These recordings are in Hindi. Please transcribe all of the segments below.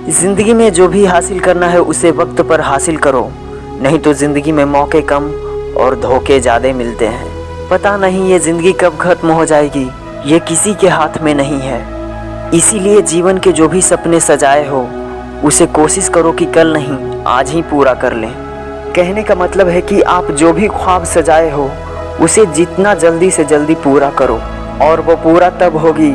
ज़िंदगी में जो भी हासिल करना है उसे वक्त पर हासिल करो, नहीं तो ज़िंदगी में मौके कम और धोखे ज़्यादा मिलते हैं। पता नहीं ये ज़िंदगी कब ख़त्म हो जाएगी, ये किसी के हाथ में नहीं है। इसीलिए जीवन के जो भी सपने सजाए हो उसे कोशिश करो कि कल नहीं आज ही पूरा कर लें। कहने का मतलब है कि आप जो भी ख्वाब सजाए हो उसे जितना जल्दी से जल्दी पूरा करो, और वो पूरा तब होगी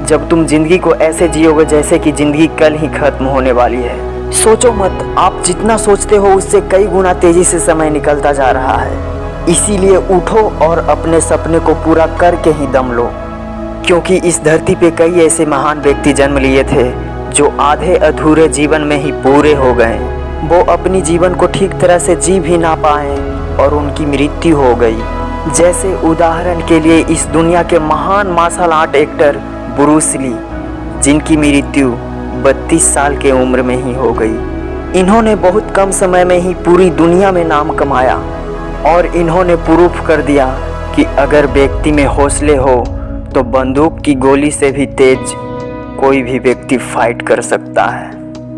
जब तुम ज़िंदगी को ऐसे जियोगे जैसे कि ज़िंदगी कल ही ख़त्म होने वाली है। सोचो मत, आप जितना सोचते हो उससे कई गुना तेज़ी से समय निकलता जा रहा है। इसीलिए उठो और अपने सपने को पूरा करके ही दम लो, क्योंकि इस धरती पे कई ऐसे महान व्यक्ति जन्म लिए थे जो आधे अधूरे जीवन में ही पूरे हो गए। वो अपनी जीवन को ठीक तरह से जी भी ना पाए और उनकी मृत्यु हो गई। जैसे उदाहरण के लिए इस दुनिया के महान martial art actor Bruce Lee, जिनकी मृत्यु 32 साल के उम्र में ही हो गई। इन्होंने बहुत कम समय में ही पूरी दुनिया में नाम कमाया और इन्होंने प्रूफ कर दिया कि अगर व्यक्ति में हौसले हो तो बंदूक की गोली से भी तेज कोई भी व्यक्ति फाइट कर सकता है।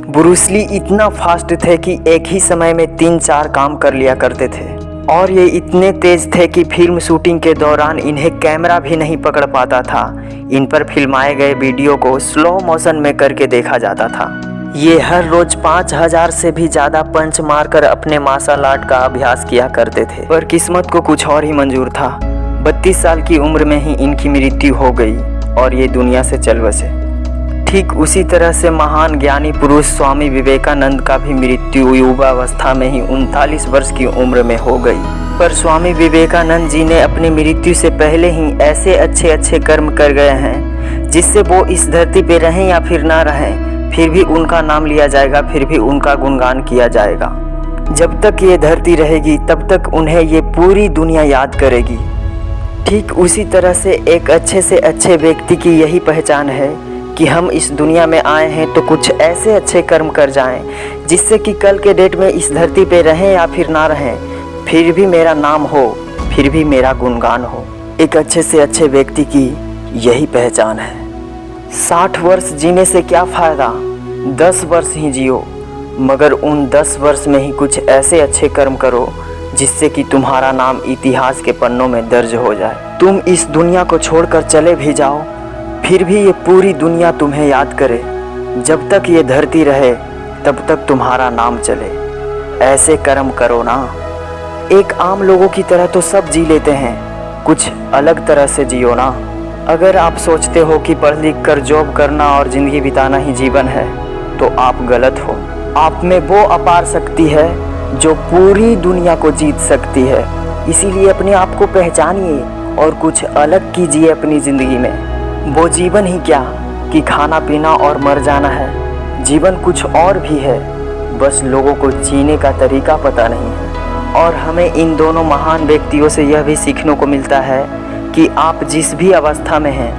ब्रूस ली इतना फास्ट थे कि एक ही समय में 3-4 काम कर लिया करते थे, और ये इतने तेज थे कि फिल्म शूटिंग के दौरान इन्हें कैमरा भी नहीं पकड़ पाता था। इन पर फिल्माए गए वीडियो को स्लो मोशन में करके देखा जाता था। ये हर रोज 5000 से भी ज़्यादा पंच मारकर अपने मार्शल आर्ट का अभ्यास किया करते थे, पर किस्मत को कुछ और ही मंजूर था। 32 साल की उम्र में ही इनकी मृत्यु हो गई और ये दुनिया से चल बसे। ठीक उसी तरह से महान ज्ञानी पुरुष स्वामी विवेकानंद का भी मृत्यु युवावस्था में ही 39 वर्ष की उम्र में हो गई। पर स्वामी विवेकानंद जी ने अपनी मृत्यु से पहले ही ऐसे अच्छे कर्म कर गए हैं जिससे वो इस धरती पे रहें या फिर ना रहें, फिर भी उनका नाम लिया जाएगा, फिर भी उनका गुणगान किया जाएगा। जब तक ये धरती रहेगी तब तक उन्हें ये पूरी दुनिया याद करेगी। ठीक उसी तरह से एक अच्छे से अच्छे व्यक्ति की यही पहचान है कि हम इस दुनिया में आए हैं तो कुछ ऐसे अच्छे कर्म कर जाएं जिससे कि कल के डेट में इस धरती पे रहें या फिर ना रहें, फिर भी मेरा नाम हो, फिर भी मेरा गुणगान हो। एक अच्छे से अच्छे व्यक्ति की यही पहचान है। 60 वर्ष जीने से क्या फ़ायदा, 10 वर्ष ही जियो, मगर उन 10 वर्ष में ही कुछ ऐसे अच्छे कर्म करो जिससे कि तुम्हारा नाम इतिहास के पन्नों में दर्ज हो जाए। तुम इस दुनिया को छोड़कर चले भी जाओ, फिर भी ये पूरी दुनिया तुम्हें याद करे। जब तक ये धरती रहे तब तक तुम्हारा नाम चले। ऐसे कर्म करो ना। एक आम लोगों की तरह तो सब जी लेते हैं, कुछ अलग तरह से जियो ना। अगर आप सोचते हो कि पढ़ लिख कर जॉब करना और ज़िंदगी बिताना ही जीवन है तो आप गलत हो। आप में वो अपार शक्ति है जो पूरी दुनिया को जीत सकती है। इसीलिए अपने आप को पहचानिए और कुछ अलग कीजिए अपनी ज़िंदगी में। वो जीवन ही क्या कि खाना पीना और मर जाना है। जीवन कुछ और भी है, बस लोगों को जीने का तरीका पता नहीं है। और हमें इन दोनों महान व्यक्तियों से यह भी सीखने को मिलता है कि आप जिस भी अवस्था में हैं,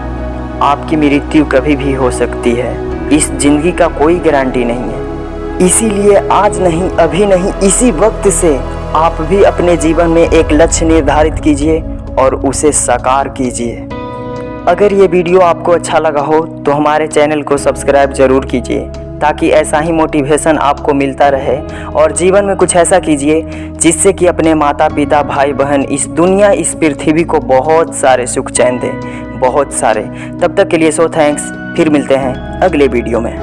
आपकी मृत्यु कभी भी हो सकती है। इस जिंदगी का कोई गारंटी नहीं है। इसीलिए आज नहीं, अभी नहीं, इसी वक्त से आप भी अपने जीवन में एक लक्ष्य निर्धारित कीजिए और उसे साकार कीजिए। अगर ये वीडियो आपको अच्छा लगा हो तो हमारे चैनल को सब्सक्राइब ज़रूर कीजिए, ताकि ऐसा ही मोटिवेशन आपको मिलता रहे। और जीवन में कुछ ऐसा कीजिए जिससे कि अपने माता पिता भाई बहन इस दुनिया इस पृथ्वी को बहुत सारे सुख चैन दें, बहुत सारे। तब तक के लिए सो थैंक्स। फिर मिलते हैं अगले वीडियो में।